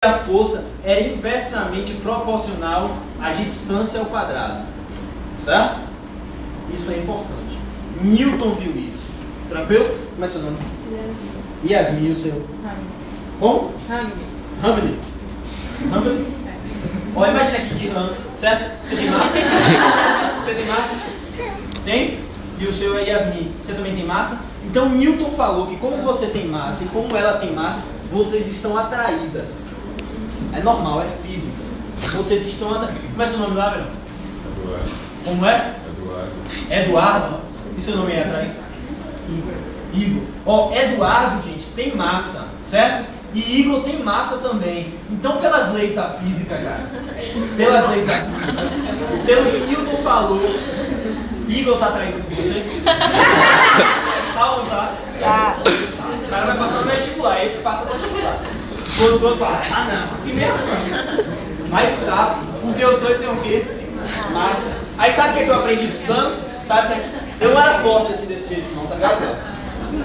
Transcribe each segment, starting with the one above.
a força era inversamente proporcional à distância ao quadrado, certo? Isso é importante. Newton viu isso. Tranquilo? Como é seu nome? Yasmin, o seu? Como? Hamilton. Hamilton? Olha, imagina aqui que Ham, certo? Você tem massa? Você tem massa? Tem? E o seu é Yasmin. Você também tem massa? Então Newton falou que como você tem massa e como ela tem massa, vocês estão atraídas. É normal, é física. Vocês estão atraídas. Como é seu nome lá, velho? Eduardo. Como é? Eduardo. Eduardo. E seu nome aí atrás? Igor. Igor. Ó, Eduardo, gente, tem massa, certo? E Igor tem massa também. Então, pelas leis da física, cara, pelas leis da física, pelo que Newton falou, Igor tá atraindo por você? Tá ou não tá? Tá. O cara vai passar no vestibular, esse passa no vestibular. Os outros falam, ah não, que mesmo, mano. Mas tá, porque os dois têm o quê? Massa. Aí sabe o que eu aprendi estudando? Sabe? Eu não era forte assim desse jeito, não, tá ligado?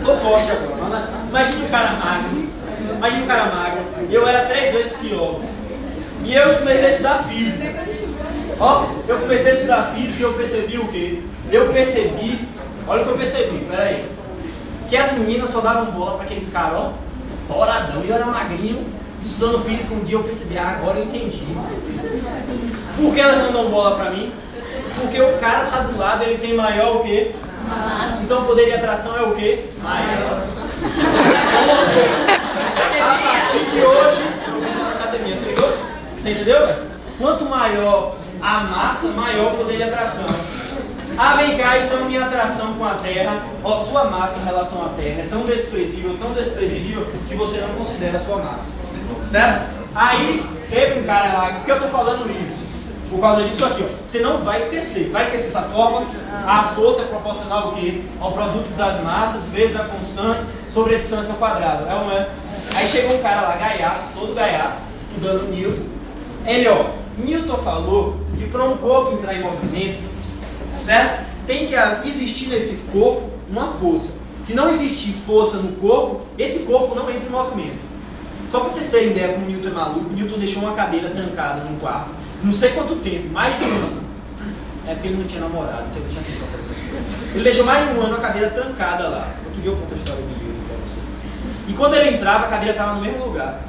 Tô forte agora. Imagina um cara magro. Imagina um cara magro. Eu era 3 vezes pior. E eu comecei a estudar física. Ó, eu comecei a estudar física e eu percebi o quê? Eu percebi, olha o que eu percebi, peraí. Que as meninas só davam bola pra aqueles caras, ó, toradão. E eu era magrinho, estudando física. Um dia eu percebi, agora eu entendi. Por que elas não dão bola pra mim? Porque o cara tá do lado, ele tem maior o quê? Então o poder de atração é o quê? Maior. A partir de hoje, eu vou na academia, você ligou? Você entendeu, velho? Quanto maior a massa, maior o poder de atração. Ah, vem cá, então minha atração com a Terra, ó, sua massa em relação à Terra é tão desprezível que você não considera a sua massa. Certo? Aí, teve um cara lá, por que eu tô falando isso? Por causa disso aqui, ó. Você não vai esquecer. Vai esquecer essa fórmula? A força é proporcional ao quê? Ao produto das massas vezes a constante sobre a distância ao quadrado. É ou não é? Aí chegou um cara lá, gaiato, todo gaiato, estudando Newton. Ele, ó, Newton falou que para um corpo entrar em movimento, certo? Tem que existir nesse corpo uma força. Se não existir força no corpo, esse corpo não entra em movimento. Só para vocês terem ideia como Newton é maluco, Newton deixou uma cadeira trancada num quarto, não sei quanto tempo, mais de um ano. É porque ele não tinha namorado, então ele tinha tempo para fazer essas coisas. Ele deixou mais de um ano a cadeira trancada lá. Outro dia eu conto a história do Newton para vocês. E quando ele entrava, a cadeira estava no mesmo lugar.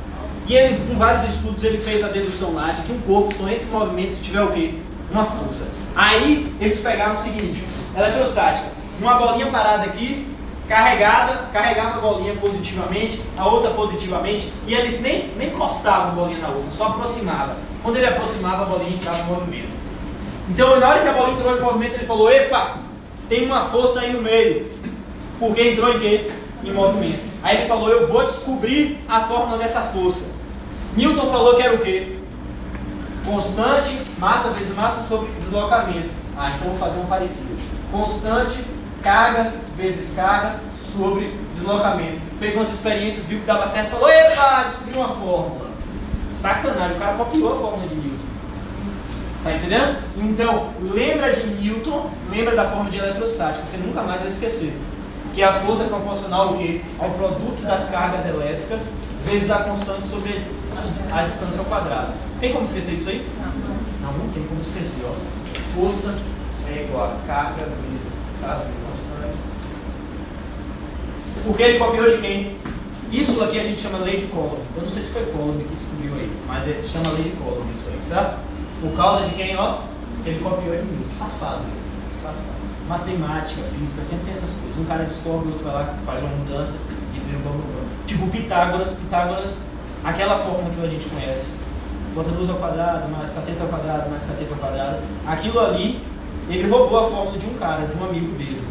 E ele, com vários estudos, ele fez a dedução lá de que um corpo só entra em movimento se tiver o quê? Uma força. Aí eles pegaram o seguinte, eletrostática, uma bolinha parada aqui, carregava a bolinha positivamente, a outra positivamente, e eles nem encostavam a bolinha na outra, só aproximavam. Quando ele aproximava, a bolinha entrava em movimento. Então, na hora que a bolinha entrou em movimento, ele falou, epa, tem uma força aí no meio. Porque entrou em quê? Em movimento. Aí ele falou, eu vou descobrir a fórmula dessa força. Newton falou que era o quê? Constante, massa vezes massa sobre deslocamento. Ah, então vou fazer um parecido. Constante, carga vezes carga sobre deslocamento. Fez umas experiências, viu que dava certo, falou, epa, descobriu uma fórmula. Sacanagem, o cara copiou a fórmula de Newton. Tá entendendo? Então, lembra de Newton, lembra da fórmula de eletrostática, você nunca mais vai esquecer. Que a força é proporcional ao quê? Ao produto das cargas elétricas vezes a constante sobre a distância ao quadrado. Tem como esquecer isso aí? Não tem como esquecer, ó. Força é igual a carga vezes constante. Porque ele copiou de quem? Isso aqui a gente chama lei de Coulomb. Eu não sei se foi Coulomb que descobriu aí, mas ele chama lei de Coulomb isso aí, certo? Por causa de quem, ó? Ele copiou de Newton. Safado. Matemática, física, sempre tem essas coisas. Um cara descobre, o outro vai lá, faz uma mudança e vê o blá blá blá. Tipo Pitágoras, aquela fórmula que a gente conhece. Hipotenusa ao quadrado, mais cateto ao quadrado, mais cateto ao quadrado. Aquilo ali, ele roubou a fórmula de um cara, de um amigo dele.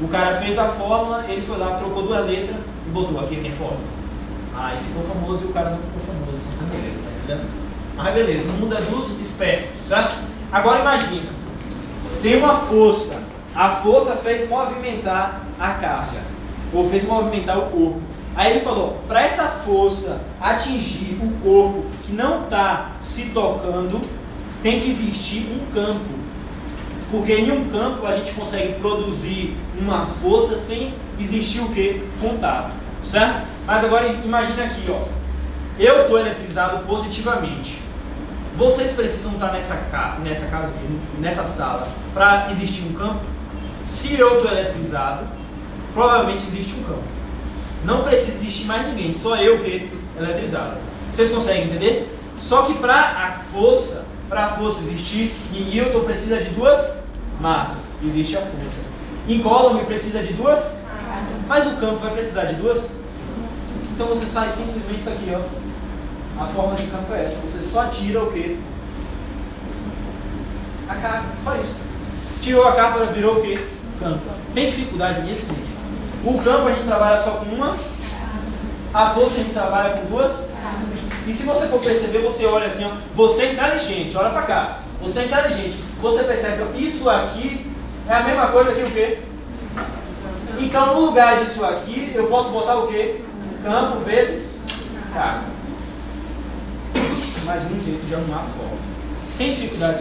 O cara fez a fórmula, ele foi lá, trocou 2 letras e botou aqui a minha fórmula. Aí ficou famoso e o cara não ficou famoso. Tá entendendo? Mas beleza, no mundo é dos espertos, certo? Agora imagina, tem uma força. A força fez movimentar a carga, ou fez movimentar o corpo. Aí ele falou, para essa força atingir o corpo que não está se tocando, tem que existir um campo. Porque em um campo a gente consegue produzir uma força sem existir o quê? Contato, certo? Mas agora imagina aqui, ó. eu estou eletrizado positivamente. Vocês precisam estar nessa casa aqui, nessa sala, para existir um campo? Se eu estou eletrizado, provavelmente existe um campo. Não precisa existir mais ninguém, só eu que eletrizado. Vocês conseguem entender? Só que para a força existir, em Newton precisa de duas massas. Existe a força. Em Coulomb precisa de duas, mas o campo vai precisar de duas. Então você faz simplesmente isso aqui, ó. A forma de campo é essa. Você só tira o quê? A carga. Só isso. Tirou a carga, virou o quê? Campo. Tem dificuldade nisso, gente? O campo a gente trabalha só com uma. A força a gente trabalha com duas. E se você for perceber, você olha assim, ó. Você é inteligente, olha pra cá. Você é inteligente. Você percebe que isso aqui é a mesma coisa que o quê? Então, no lugar disso aqui, eu posso botar o quê? Campo vezes carga. Mais um jeito de arrumar a forma. Tem dificuldade